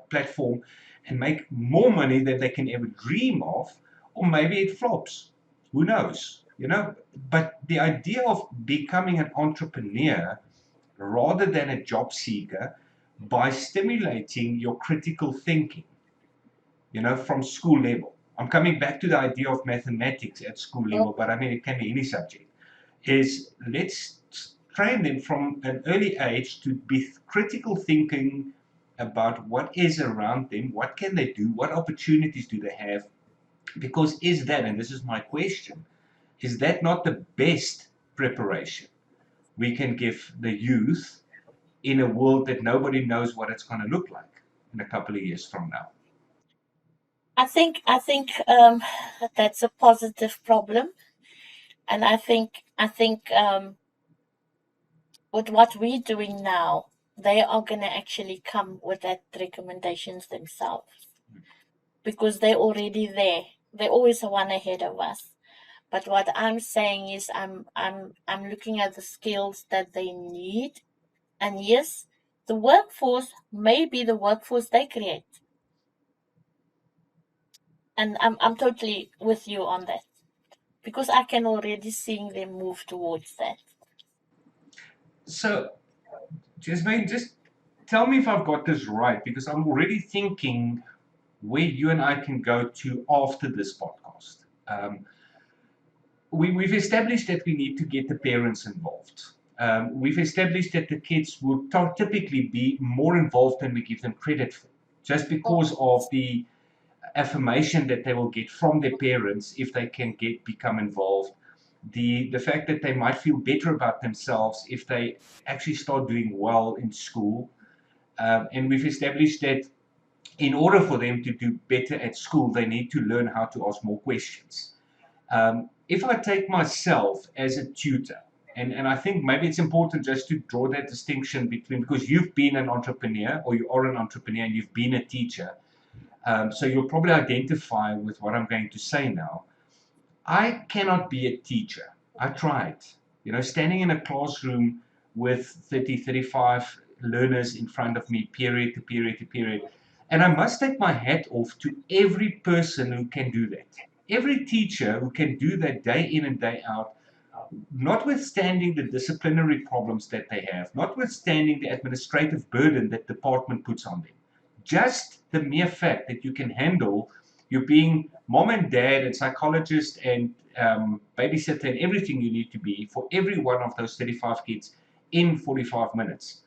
platform and make more money than they can ever dream of, or maybe it flops. Who knows? But the idea of becoming an entrepreneur rather than a job seeker by stimulating your critical thinking, from school level. I'm coming back to the idea of mathematics at school level, but I mean, it can be any subject. Is let's train them from an early age to be critical thinking about what is around them, what can they do, what opportunities do they have, because is that, and this is my question, is that not the best preparation we can give the youth in a world that nobody knows what it's going to look like in a couple of years from now? I think that's a positive problem. And I think with what we're doing now, they are going to actually come with that recommendations themselves because they're already there. They're always one ahead of us. But what I'm saying is, I'm looking at the skills that they need. And yes, the workforce may be the workforce they create. And I'm totally with you on that because I can already seeing them move towards that. So, Jasmine, just tell me if I've got this right, because I'm already thinking where you and I can go to after this podcast. We've established that we need to get the parents involved. We've established that the kids will typically be more involved than we give them credit for, just because of the affirmation that they will get from their parents if they can become involved. The fact that they might feel better about themselves if they actually start doing well in school. And we've established that in order for them to do better at school, they need to learn how to ask more questions. If I take myself as a tutor, and I think maybe it's important just to draw that distinction between, because you've been an entrepreneur, or you are an entrepreneur, and you've been a teacher, so you'll probably identify with what I'm going to say now. I cannot be a teacher. I tried. Standing in a classroom with 30, 35 learners in front of me, period to period to period. And I must take my hat off to every person who can do that. Every teacher who can do that day in and day out, notwithstanding the disciplinary problems that they have, notwithstanding the administrative burden that the department puts on them. Just the mere fact that you can handle you being mom and dad and psychologist and babysitter, and everything you need to be for every one of those 35 kids in 45 minutes.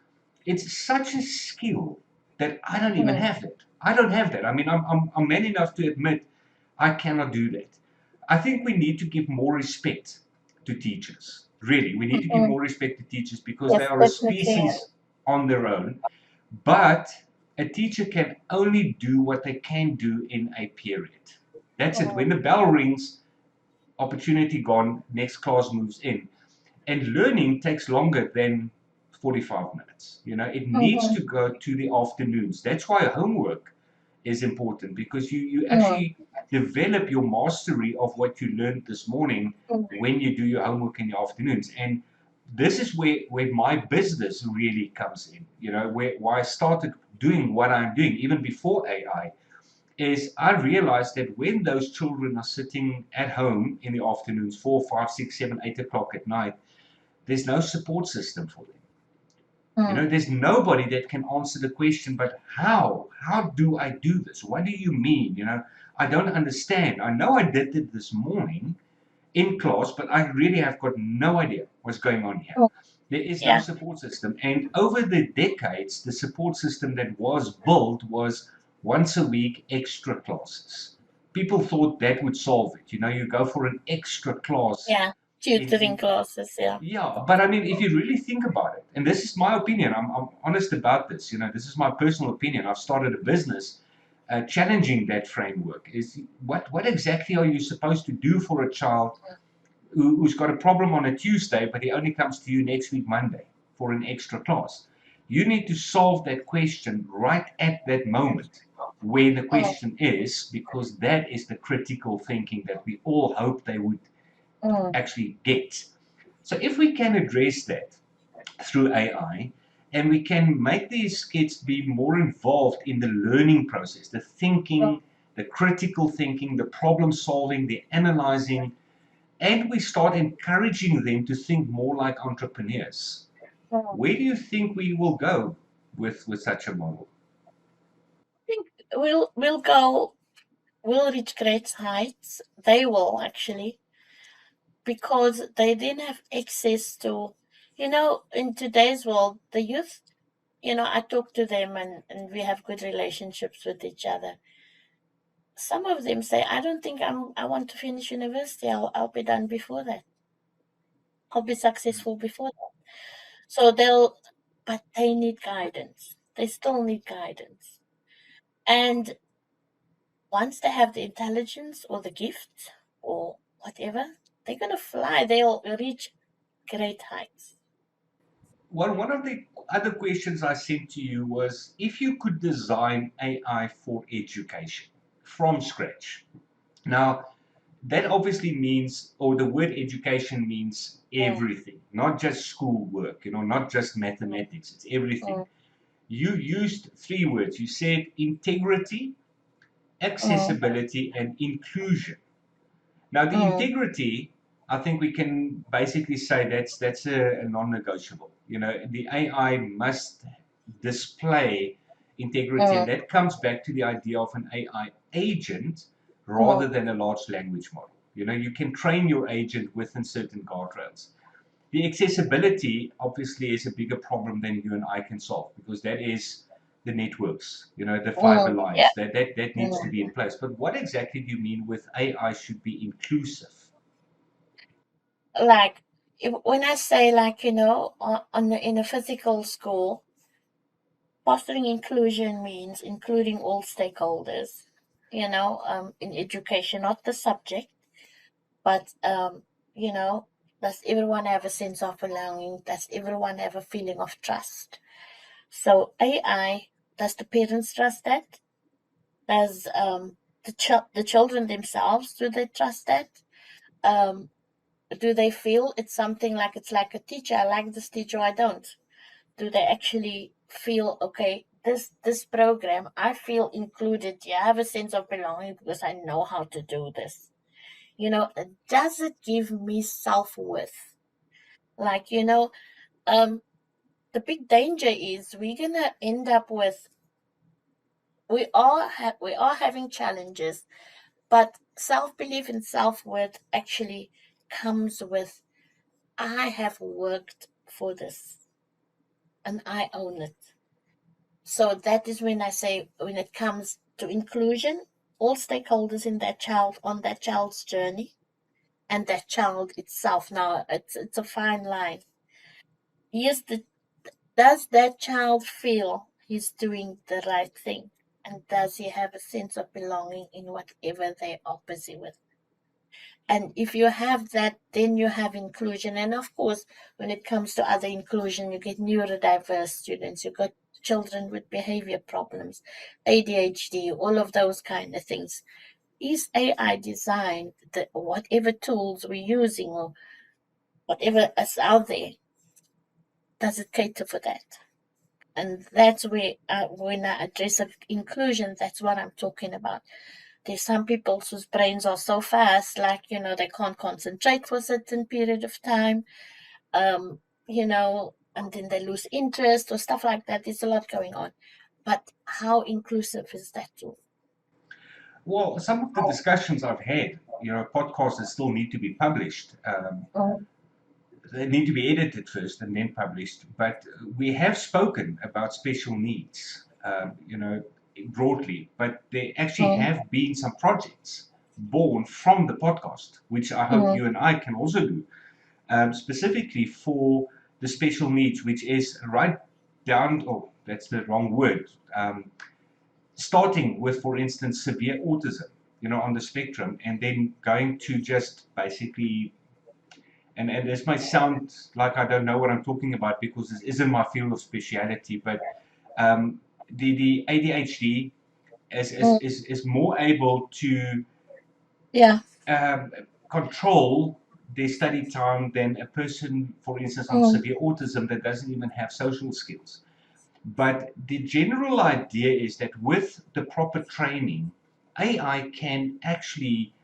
It's such a skill that I don't even mm, have it. I don't have that. I mean, I'm man enough to admit I cannot do that. I think we need to give more respect to teachers. Really, we need to give mm. more respect to teachers because they Yes, are a definitely. species on their own. But a teacher can only do what they can do in a period. That's it. Mm, When the bell rings, opportunity gone, next class moves in. And learning takes longer than 45 minutes. You know, it needs mm, to go to the afternoons. That's why homework is important because you mm, actually develop your mastery of what you learned this morning mm, when you do your homework in the afternoons. And this is where my business really comes in, you know, where I started doing what I'm doing even before AI is I realized that when those children are sitting at home in the afternoons, 4, 5, 6, 7, 8 o'clock at night, there's no support system for them. You know, mm, there's nobody that can answer the question, but how? How do I do this? What do you mean? You know, I don't understand. I know I did it this morning in class, but I really have got no idea what's going on here. mm. There is no Yeah, support system. And over the decades, the support system that was built was once a week extra classes. People thought that would solve it. You know, you go for an extra class yeah. in Tutoring classes, yeah. yeah, but I mean, if you really think about it, and this is my opinion, I'm honest about this. You know, this is my personal opinion. I've started a business challenging that framework. Is what exactly are you supposed to do for a child who's got a problem on a Tuesday, but he only comes to you next week Monday for an extra class? You need to solve that question right at that moment where the Mm, question is, because that is the critical thinking that we all hope they would mm, actually get. So if we can address that through AI, and we can make these kids be more involved in the learning process, the mm, thinking, the critical thinking, the problem solving, the analyzing, and we start encouraging them to think more like entrepreneurs. mm. Where do you think we will go with such a model? I think we'll reach great heights. They will actually, because they didn't have access to, in today's world, the youth, I talk to them and we have good relationships with each other. Some of them say, I don't think I want to finish university. I'll be done before that. I'll be successful before that. So but they need guidance. They still need guidance. And once they have the intelligence or the gift or whatever, they're going to fly. They'll reach great heights. Well, one of the other questions I sent to you was if you could design AI for education from scratch. Now, that obviously means, or the word education means Mm, everything, not just schoolwork, you know, not just mm, mathematics, it's everything. mm, You used three words. You said integrity, mm, accessibility, and inclusion. Now, the mm, integrity, I think we can basically say that's a non-negotiable. You know, the AI must display integrity, and mm, that comes back to the idea of an AI agent rather mm. than a large language model. You know, you can train your agent within certain guardrails. The accessibility obviously is a bigger problem than you and I can solve because that is the networks, you know, the fiber Yeah. lines that needs to Mm. be in place. But what exactly do you mean with AI should be inclusive? Like when I say, like, in a physical school, fostering inclusion means including all stakeholders. In education, not the subject, but you know, does everyone have a sense of belonging? Does everyone have a feeling of trust? So AI, does the parents trust that? Does the children themselves, do they trust that? Um, do they feel it's something like it's like a teacher? I like this teacher, I don't. Do they actually feel, okay, this program, I feel included? Yeah, I have a sense of belonging because I know how to do this. Does it give me self-worth? Like, the big danger is we're gonna end up with, we are having challenges, But self belief and self worth actually comes with, I have worked for this and I own it. So that is when I say, when it comes to inclusion, all stakeholders in that child, on that child's journey, and that child itself. Now it's a fine line. Yes, does that child feel he's doing the right thing? And does he have a sense of belonging in whatever they are busy with? And if you have that, then you have inclusion. And of course, when it comes to other inclusion, you get neurodiverse students, you got children with behavior problems, ADHD, all of those kind of things. Is AI designed that whatever tools we're using or whatever is out there, does it cater for that? And that's where, when I address inclusion, that's what I'm talking about. There's some people whose brains are so fast, like, they can't concentrate for a certain period of time, and then they lose interest or stuff like that. There's a lot going on. But how inclusive is that tool? Well, some of the discussions I've had, podcasts that still need to be published. Mm, They need to be edited first and then published. But we have spoken about special needs, broadly. But there actually mm, have been some projects born from the podcast, which I hope mm, you and I can also do, specifically for the special needs, which is right down. Oh, that's the wrong word. Starting with, for instance, severe autism, on the spectrum, and then going to just basically, and this might sound like I don't know what I'm talking about because this isn't my field of speciality, but um, the ADHD mm. is more able to Yeah. um, control their study time than a person, for instance, on Mm, severe autism that doesn't even have social skills. But the general idea is that with the proper training, AI can actually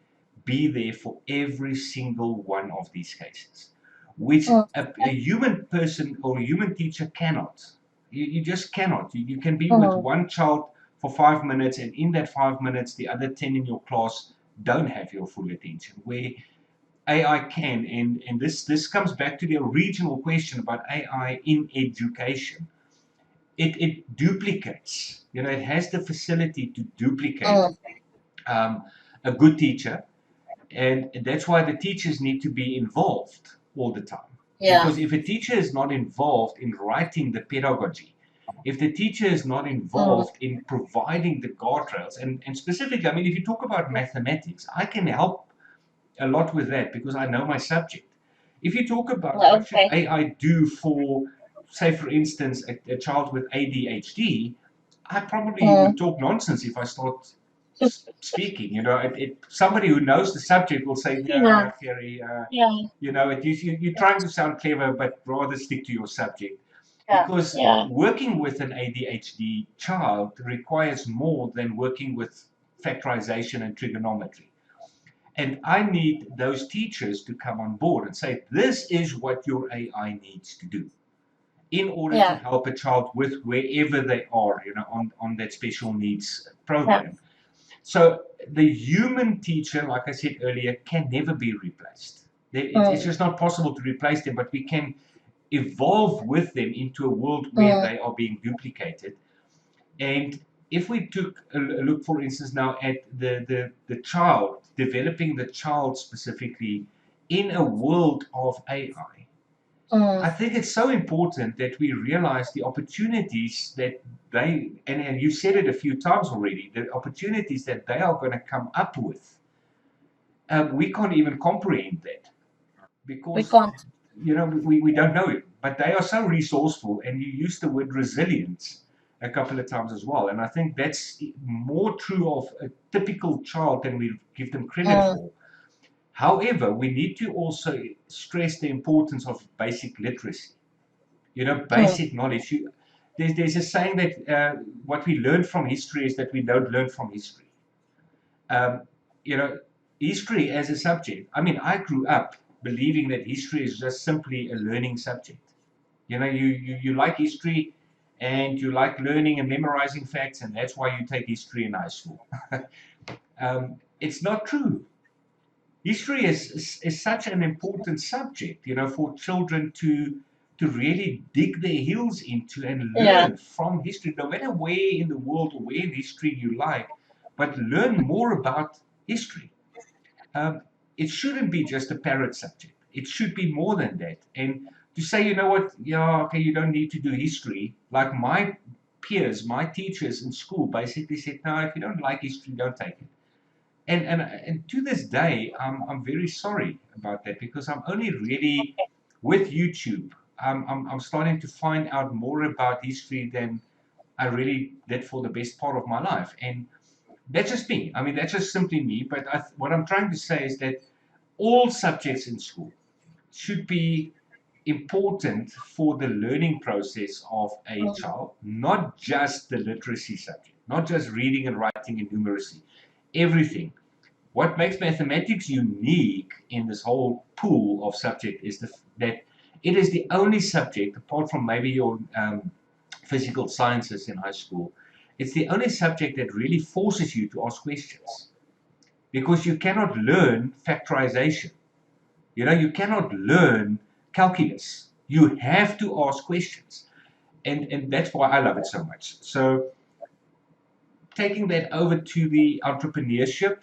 be there for every single one of these cases, which mm, a human person or a human teacher cannot. You just cannot. You can be with mm, one child for 5 minutes, and in that 5 minutes, the other 10 in your class don't have your full attention, where AI can. And this comes back to the original question about AI in education. It duplicates. It has the facility to duplicate mm. um, a good teacher, and that's why the teachers need to be involved all the time. Yeah. Because if a teacher is not involved in writing the pedagogy, if the teacher is not Mm, involved in providing the guardrails, and specifically, I mean, if you talk about mathematics, I can help a lot with that because I know my subject. If you talk about what should okay. AI do for, say, for instance, a child with ADHD, I probably would Mm, talk nonsense if I start speaking. Somebody who knows the subject will say, yeah. "Yeah, Gary, Yeah. you're trying to sound clever, but rather stick to your subject." Yeah. Because Yeah. working with an ADHD child requires more than working with factorization and trigonometry. And I need those teachers to come on board and say, this is what your AI needs to do in order to Yeah. help a child with wherever they are, on that special needs Yeah. program. So the human teacher, like I said earlier, can never be replaced. It's Mm, just not possible to replace them, but we can evolve with them into a world where mm, they are being duplicated. And if we took a look, for instance, now at the child, developing the child specifically in a world of AI, I mm, think it's so important that we realize the opportunities that and you said it a few times already, the opportunities that they are going to come up with. We can't even comprehend that we because, can't. we don't know it. But they are so resourceful, and you used the word resilience a couple of times as well. And I think that's more true of a typical child than we give them credit Mm, for. However, we need to also stress the importance of basic literacy, mm, basic knowledge. There's a saying that what we learn from history is that we don't learn from history. Um, you know, History as a subject. I mean, I grew up believing that history is just simply a learning subject. You like history, and you like learning and memorizing facts, and that's why you take history in high school. It's not true. History is such an important subject, for children to really dig their heels into and Yeah. learn from history, no matter where in the world or where in history you like, but learn more about history. Um, it shouldn't be just a parrot subject. It should be more than that. And to say, you know what, yeah, okay, you don't need to do history, like my peers, my teachers in school basically said, no, if you don't like history, don't take it. And to this day, I'm very sorry about that, because I'm only really with YouTube. I'm starting to find out more about history than I really did for the best part of my life. And that's just me. I mean, that's just simply me. But what I'm trying to say is that all subjects in school should be important for the learning process of a Mm. child, not just the literacy subject, not just reading and writing and numeracy, everything. What makes mathematics unique in this whole pool of subject is that it is the only subject, apart from maybe your physical sciences in high school, it's the only subject that really forces you to ask questions, because you cannot learn factorization. You cannot learn calculus. You have to ask questions. And that's why I love it so much. So taking that over to the entrepreneurship,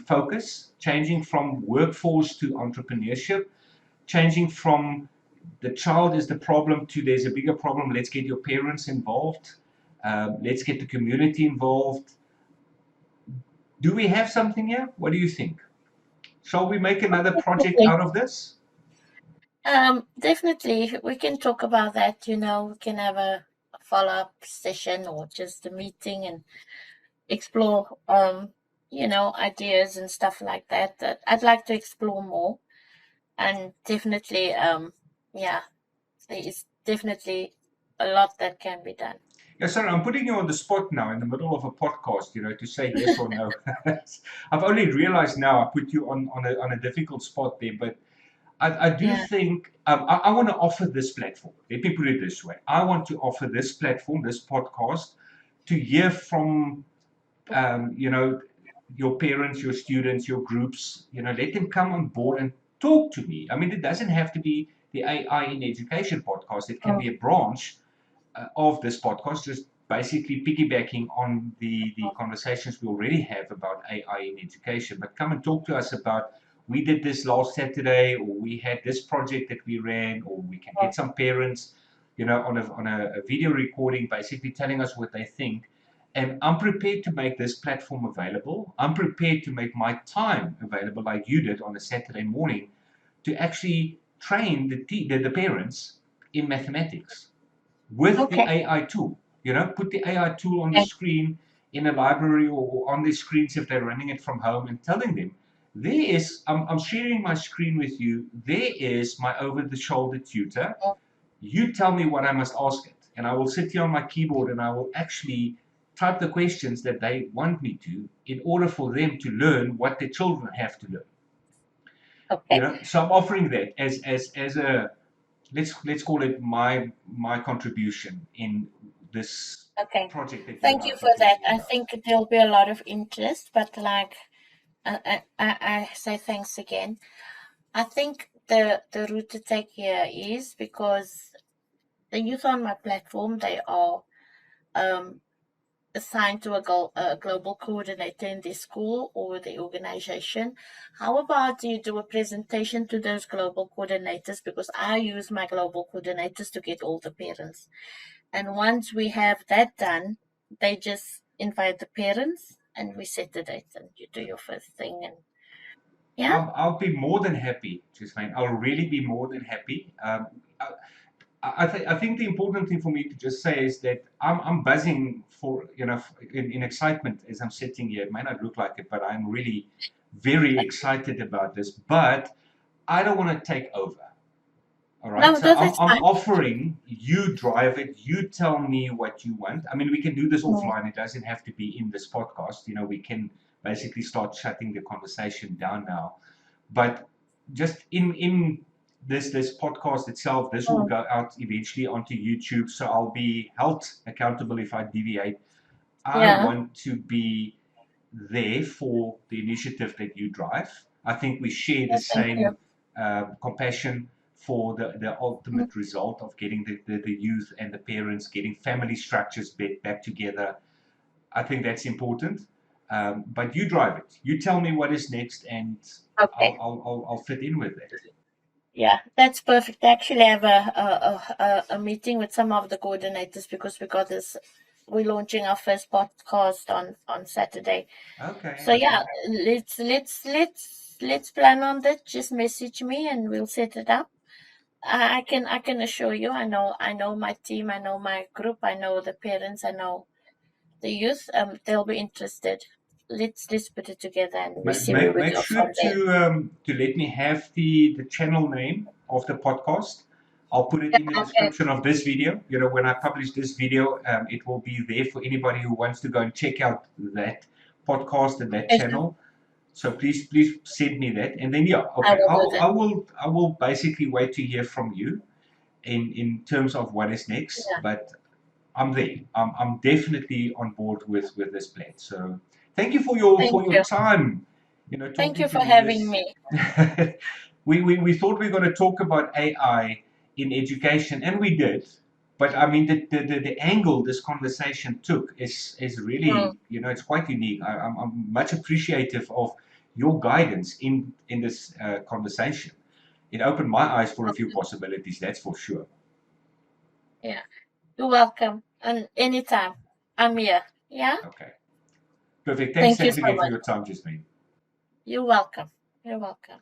focus, changing from workforce to entrepreneurship, changing from the child is the problem to there's a bigger problem. Let's get your parents involved. Let's get the community involved. Do we have something here? What do you think? Shall we make another project Definitely. out of this? Definitely, we can talk about that. We can have a follow-up session or just a meeting and explore, ideas and stuff like that. That I'd like to explore more. And definitely, yeah, there is definitely a lot that can be done. Yeah, sorry, I'm putting you on the spot now in the middle of a podcast, to say yes or no. I've only realized now I put you on a difficult spot there, but I do Yeah. think I want to offer this platform. Let me put it this way. I want to offer this platform, this podcast, to hear from, your parents, your students, your groups. Let them come on board and talk to me. I mean, it doesn't have to be the AI in education podcast. It can Mm. be a branch of this podcast, just basically piggybacking on the conversations we already have about AI in education. But come and talk to us about, we did this last Saturday, or we had this project that we ran, or we can get some parents, on a video recording, basically telling us what they think. And I'm prepared to make this platform available. I'm prepared to make my time available, like you did on a Saturday morning, to actually train the parents in mathematics with the Okay. AI tool. Put the AI tool on the Okay. screen in a library, or on their screens if they're running it from home, and telling them, I'm sharing my screen with you. There is my over the shoulder tutor. Mm. You tell me what I must ask it. And I will sit here on my keyboard and I will actually type the questions that they want me to, in order for them to learn what the children have to learn. Okay. So I'm offering that as a, let's call it my contribution in this Okay. project that you're Thank now you for talking to that. me I about. think there'll be a lot of interest, but like I say thanks again. I think the route to take here is because the youth on my platform, they are um, assigned to a global coordinator in the school or the organization. How about you do a presentation to those global coordinators? Because I use my global coordinators to get all the parents. And once we have that done, they just invite the parents and we set the date and you do your first thing. And yeah, I'll be more than happy, Jasmine. I'll really be more than happy. I think the important thing for me to just say is that I'm buzzing for, in excitement as I'm sitting here. It may not look like it, but I'm really very excited about this. But I don't want to take over. All right. no, So I'm, that's I'm fine. offering you drive it. You tell me what you want. I mean, we can do this Mm. offline. It doesn't have to be in this podcast. We can basically start shutting the conversation down now. But just in this podcast itself, this will go out eventually onto YouTube, so I'll be held accountable if I deviate. I Yeah. want to be there for the initiative that you drive. I think we share the Thank you. same compassion for the ultimate result of getting the youth and the parents, getting family structures back together. I think that's important. But you drive it. You tell me what is next, and Okay. I'll fit in with that. Yeah, that's perfect. I actually have a meeting with some of the coordinators because we're launching our first podcast on Saturday. Okay. So yeah, let's plan on that. Just message me and we'll set it up. I can assure you, I know my team, I know my group, I know the parents, I know the youth. They'll be interested. Let's put it together and we see where we Make go sure from there. to let me have the channel name of the podcast. I'll put it in the Okay. description of this video. You know, when I publish this video, it will be there for anybody who wants to go and check out that podcast and that channel. So please send me that, and then yeah, okay, I will basically wait to hear from you in terms of what is next. Yeah. But I'm there. I'm definitely on board with this plan. So thank you for your time. You know, Thank talking you to for me having this. me. We thought we were going to talk about AI in education, and we did. But I mean, the angle this conversation took is really, you know, it's quite unique. I'm much appreciative of your guidance in this conversation. It opened my eyes for a few possibilities, that's for sure. Yeah. You're welcome. And anytime. I'm here. Yeah? Okay. Perfect. Thanks Thank you once so again for much. your time, Jasmane. You're welcome. You're welcome.